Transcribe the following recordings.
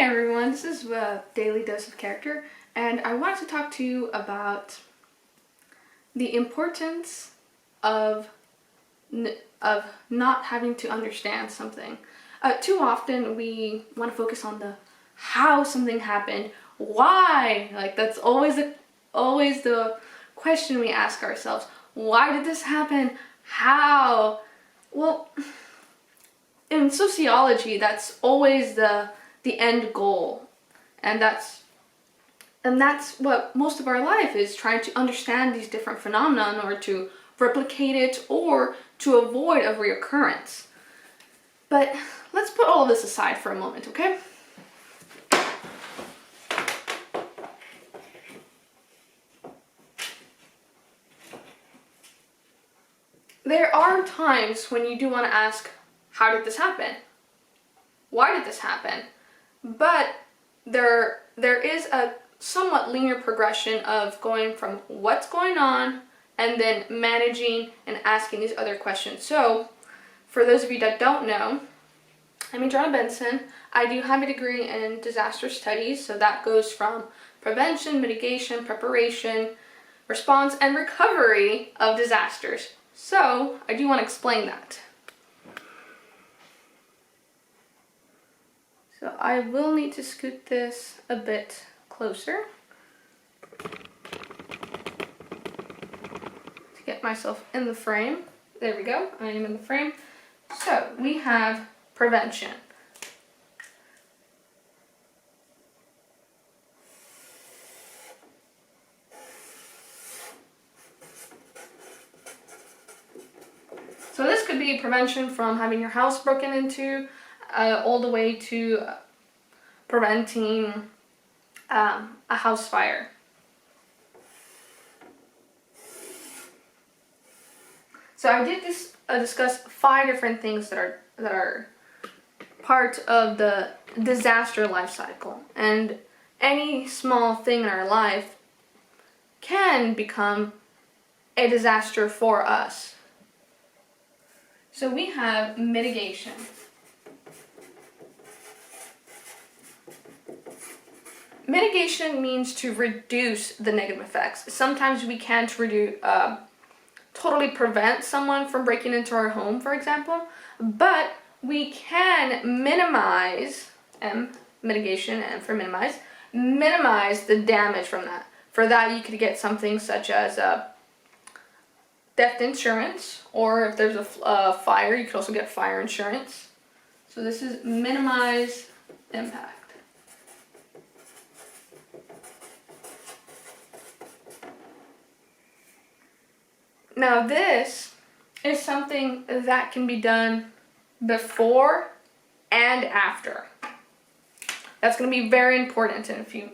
Hey everyone, this is Daily Dose of Character, and I wanted to talk to you about the importance of not having to understand something. Too often we want to focus on the how something happened, why. Like that's always the question we ask ourselves. Why did this happen? How? Well, in sociology, that's always the end goal, and that's what most of our life is, trying to understand these different phenomena in order to replicate it or to avoid a reoccurrence. But let's put all this aside for a moment, okay? There are times when you do want to ask, how did this happen? Why did this happen? But there is a somewhat linear progression of going from what's going on and then managing and asking these other questions. So, for those of you that don't know, I'm Adriana Benson. I do have a degree in disaster studies, so that goes from prevention, mitigation, preparation, response, and recovery of disasters. So, I do want to explain that. So I will need to scoot this a bit closer to get myself in the frame. There we go, I am in the frame. So we have prevention. So this could be prevention from having your house broken into, all the way to preventing a house fire. So I did discuss 5 different things that are part of the disaster life cycle, and any small thing in our life can become a disaster for us. So we have mitigation. Mitigation means to reduce the negative effects. Sometimes we can't totally prevent someone from breaking into our home, for example, but we can minimize, mitigation, and for minimize the damage from that. For that, you could get something such as theft insurance, or if there's a fire, you could also get fire insurance. So this is minimize impact. Now this is something that can be done before and after. That's going to be very important in a few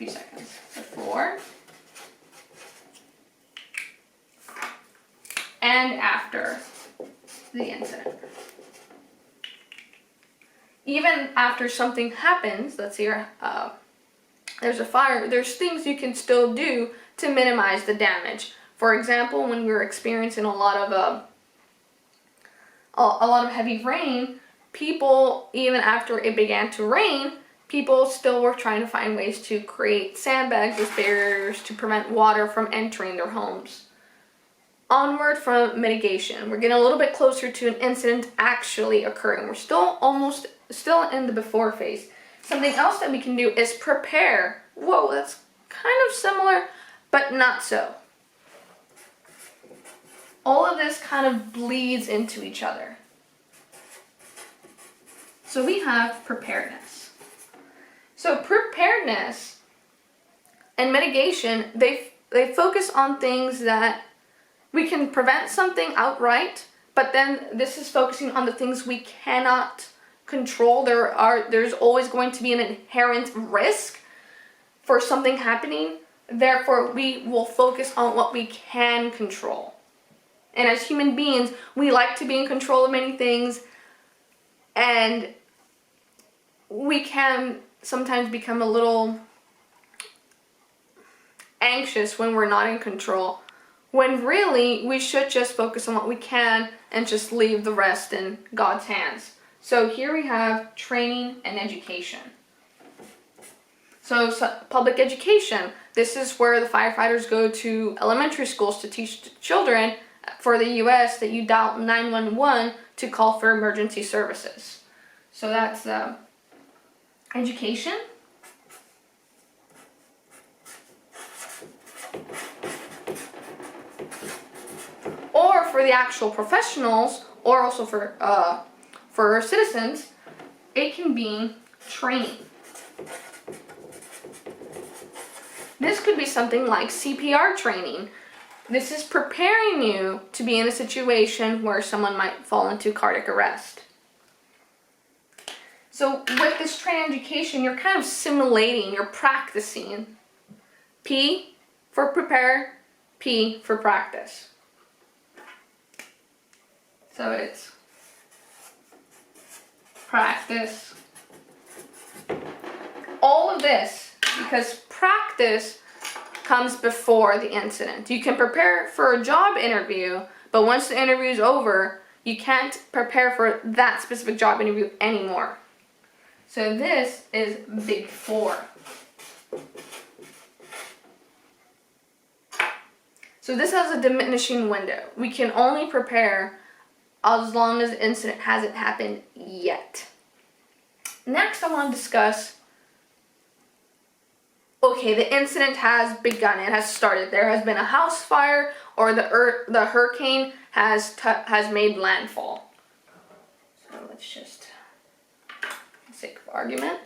seconds. Before and after the incident. Even after something happens, let's say there's a fire, there's things you can still do to minimize the damage. For example, when we were experiencing a lot of heavy rain, people, even after it began to rain, people still were trying to find ways to create sandbags as barriers to prevent water from entering their homes. Onward from mitigation, we're getting a little bit closer to an incident actually occurring. We're still in the before phase. Something else that we can do is prepare. Whoa, that's kind of similar, but not so. All of this kind of bleeds into each other. So we have preparedness. So preparedness and mitigation, they focus on things that we can prevent something outright, but then this is focusing on the things we cannot control. There's always going to be an inherent risk for something happening. Therefore, we will focus on what we can control. And as human beings, we like to be in control of many things, and we can sometimes become a little anxious when we're not in control, when really we should just focus on what we can and just leave the rest in God's hands. So here we have training and education. So public education. This is where the firefighters go to elementary schools to teach children for the U.S. that you dial 911 to call for emergency services. So that's education. Or for the actual professionals, or also for citizens, it can be training. This could be something like CPR training. This is preparing you to be in a situation where someone might fall into cardiac arrest. So with this training education, you're kind of simulating, you're practicing. P for prepare, P for practice. So it's practice. All of this, because practice comes before the incident. You can prepare for a job interview, but once the interview is over, you can't prepare for that specific job interview anymore. So this is before. So this has a diminishing window. We can only prepare as long as the incident hasn't happened yet. Next, I want to discuss, okay, the incident has begun, it has started. There has been a house fire, or the hurricane has made landfall. So let's just, for the sake of argument,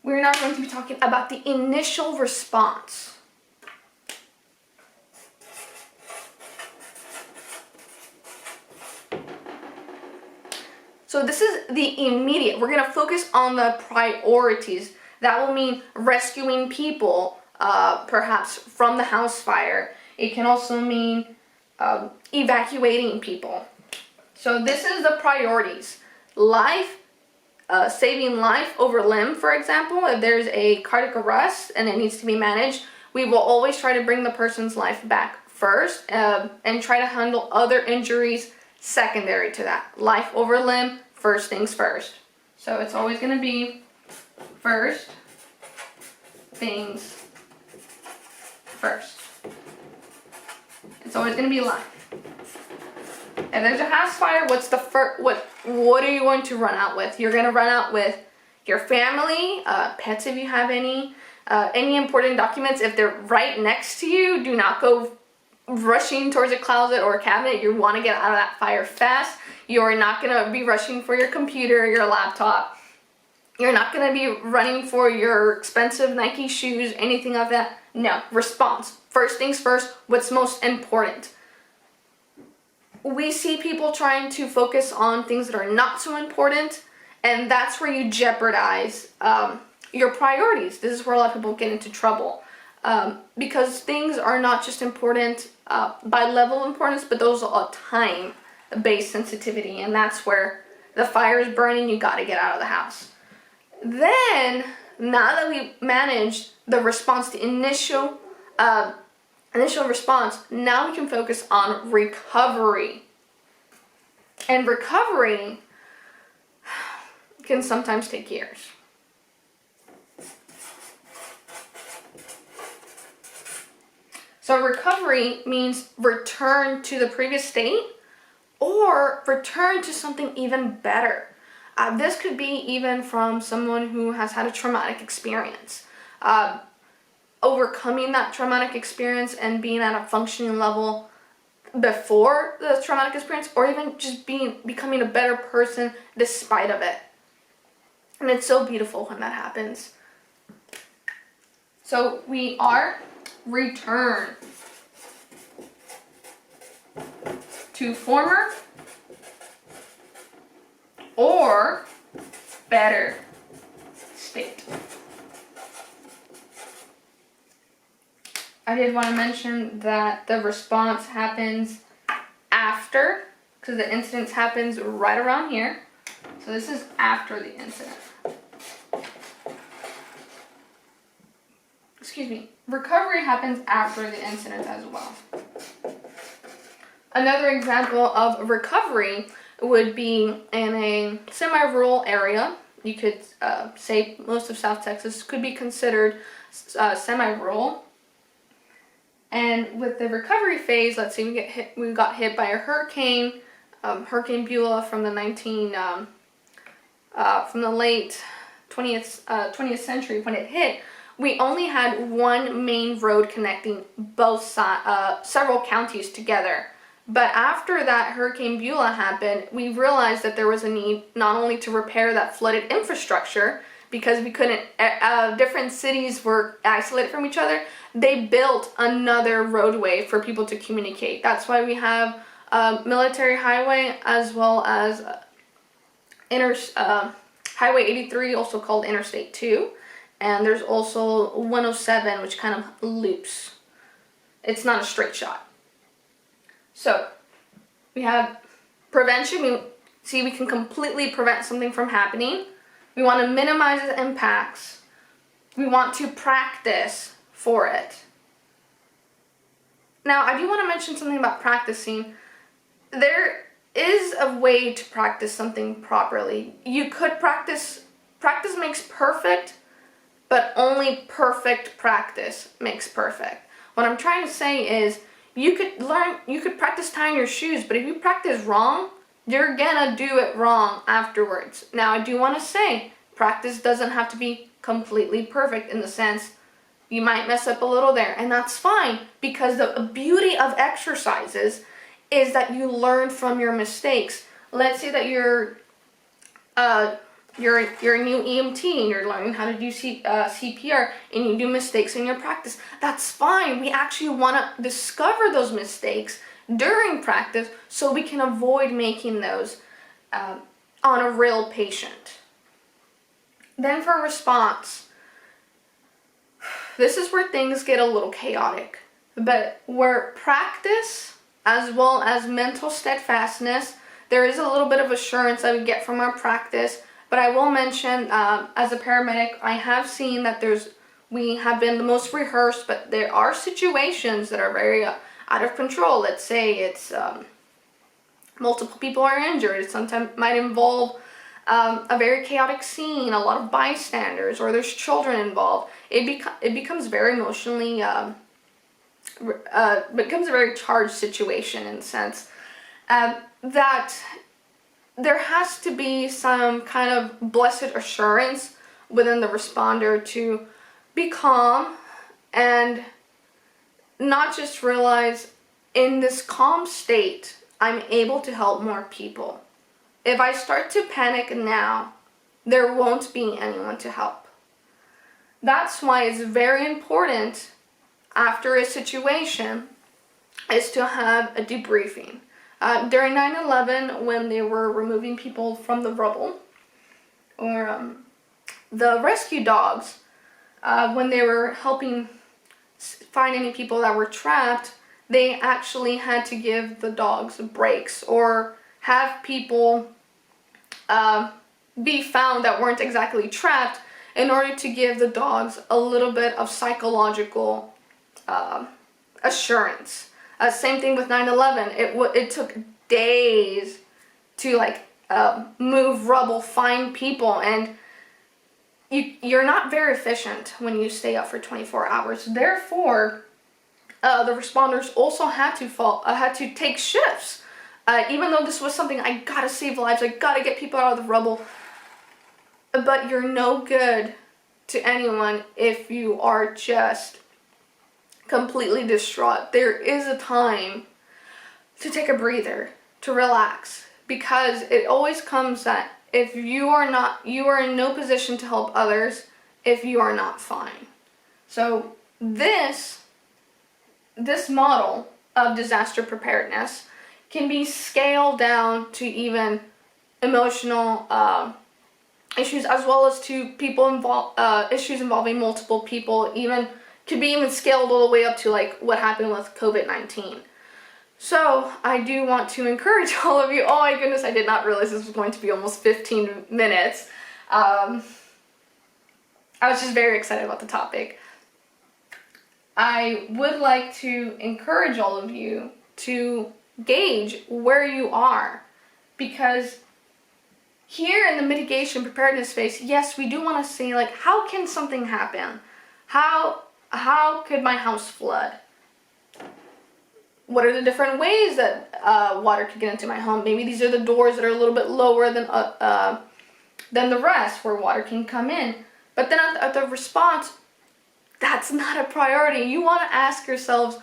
we're now going to be talking about the initial response. So this is the immediate. We're going to focus on the priorities. That will mean rescuing people, perhaps from the house fire. It can also mean evacuating people. So this is the priorities. Life, saving life over limb, for example. If there's a cardiac arrest and it needs to be managed, we will always try to bring the person's life back first and try to handle other injuries secondary to that. Life over limb, first things first. So it's always going to be first things first. It's always going to be life. If there's a house fire, what's the first? What are you going to run out with? You're going to run out with your family, pets if you have any important documents. If they're right next to you, do not go rushing towards a closet or a cabinet. You want to get out of that fire fast. You're not going to be rushing for your computer, your laptop. You're not going to be running for your expensive Nike shoes, anything like that. No, response. First things first, what's most important. We see people trying to focus on things that are not so important, and that's where you jeopardize your priorities. This is where a lot of people get into trouble. Because things are not just important by level of importance, but those are time-based sensitivity, and that's where the fire is burning, you got to get out of the house. Then, now that we managed the response, the initial response, now we can focus on recovery. And recovery can sometimes take years. So recovery means return to the previous state or return to something even better. This could be even from someone who has had a traumatic experience. Overcoming that traumatic experience and being at a functioning level before the traumatic experience, or even just becoming a better person despite of it. And it's so beautiful when that happens. So we are return to former or better state. I did want to mention that the response happens after, because the incident happens right around here. So this is after the incident. Excuse me. Recovery happens after the incident as well. Another example of recovery would be in a semi-rural area. You could say most of South Texas could be considered semi-rural. And with the recovery phase, let's say we got hit by a hurricane, Hurricane Beulah from the late 20th century. When it hit, we only had one main road connecting several counties together. But after that Hurricane Beulah happened, we realized that there was a need not only to repair that flooded infrastructure, because we couldn't, different cities were isolated from each other, they built another roadway for people to communicate. That's why we have Military Highway, as well as Highway 83, also called Interstate 2. And there's also 107, which kind of loops. It's not a straight shot. So, we have prevention. We can completely prevent something from happening. We want to minimize its impacts. We want to practice for it. Now, I do want to mention something about practicing. There is a way to practice something properly. You could practice makes perfect, but only perfect practice makes perfect. What I'm trying to say is, you could practice tying your shoes, but if you practice wrong, you're gonna do it wrong afterwards. Now, I do want to say, practice doesn't have to be completely perfect, in the sense you might mess up a little there, and that's fine, because the beauty of exercises is that you learn from your mistakes. Let's say that you're a new EMT and you're learning how to do CPR, and you do mistakes in your practice. That's fine. We actually want to discover those mistakes during practice so we can avoid making those on a real patient. Then for response, this is where things get a little chaotic, but where practice as well as mental steadfastness, there is a little bit of assurance that we get from our practice. But I will mention, as a paramedic, I have seen that we have been the most rehearsed, but there are situations that are very out of control. Let's say it's multiple people are injured. It sometimes might involve a very chaotic scene, a lot of bystanders, or there's children involved. It becomes very emotionally, becomes a very charged situation, in the sense that there has to be some kind of blessed assurance within the responder to be calm and not just realize, in this calm state, I'm able to help more people. If I start to panic now, there won't be anyone to help. That's why it's very important after a situation is to have a debriefing. During 9/11, when they were removing people from the rubble, or the rescue dogs, when they were helping find any people that were trapped, they actually had to give the dogs breaks, or have people be found that weren't exactly trapped, in order to give the dogs a little bit of psychological assurance. Same thing with 9/11. It took days to move rubble, find people, and you're not very efficient when you stay up for 24 hours. Therefore, the responders also had to take shifts. Even though this was something, I gotta save lives, I gotta get people out of the rubble. But you're no good to anyone if you are just completely distraught. There is a time to take a breather, to relax, because it always comes that if you are in no position to help others if you are not fine. So this model of disaster preparedness can be scaled down to even emotional issues, as well as to issues involving multiple people. Could be even scaled all the way up to what happened with COVID-19. So I do want to encourage all of you. Oh my goodness, I did not realize this was going to be almost 15 minutes. I was just very excited about the topic. I would like to encourage all of you to gauge where you are. Because here in the mitigation preparedness phase, yes, we do want to say, like, how can something happen? How could my house flood? What are the different ways that water could get into my home? Maybe these are the doors that are a little bit lower than the rest, where water can come in. But then at the response, that's not a priority. You want to ask yourselves,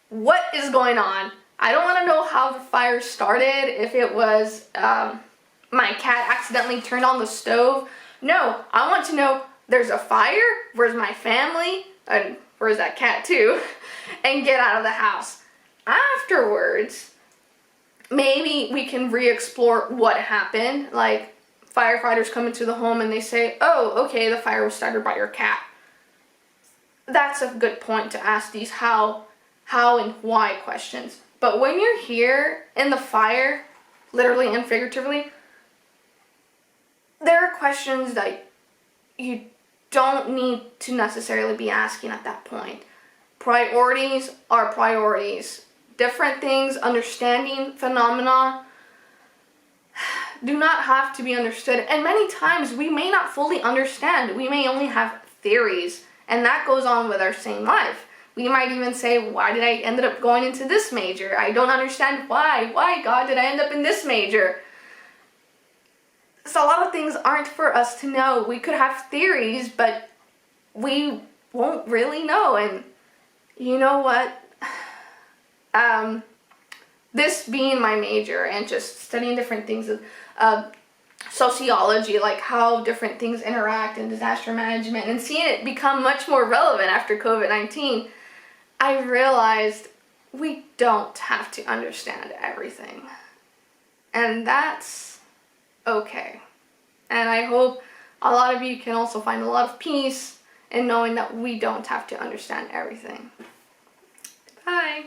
what is going on? I don't want to know how the fire started, if it was my cat accidentally turned on the stove. No, I want to know, there's a fire, where's my family, and where's that cat too, and get out of the house. Afterwards, maybe we can re-explore what happened. Like, firefighters come into the home and they say, oh, okay, the fire was started by your cat. That's a good point to ask these how and why questions. But when you're here in the fire, literally and figuratively, there are questions that you don't need to necessarily be asking at that point. Priorities are priorities. Different things, understanding phenomena, do not have to be understood. And many times we may not fully understand. We may only have theories. And that goes on with our same life. We might even say, why did I end up going into this major? I don't understand why. Why, God, did I end up in this major? So a lot of things aren't for us to know. We could have theories, but we won't really know. And you know what? This being my major and just studying different things of sociology, like how different things interact in disaster management, and seeing it become much more relevant after COVID-19, I realized we don't have to understand everything. And that's okay. And I hope a lot of you can also find a lot of peace in knowing that we don't have to understand everything. Bye.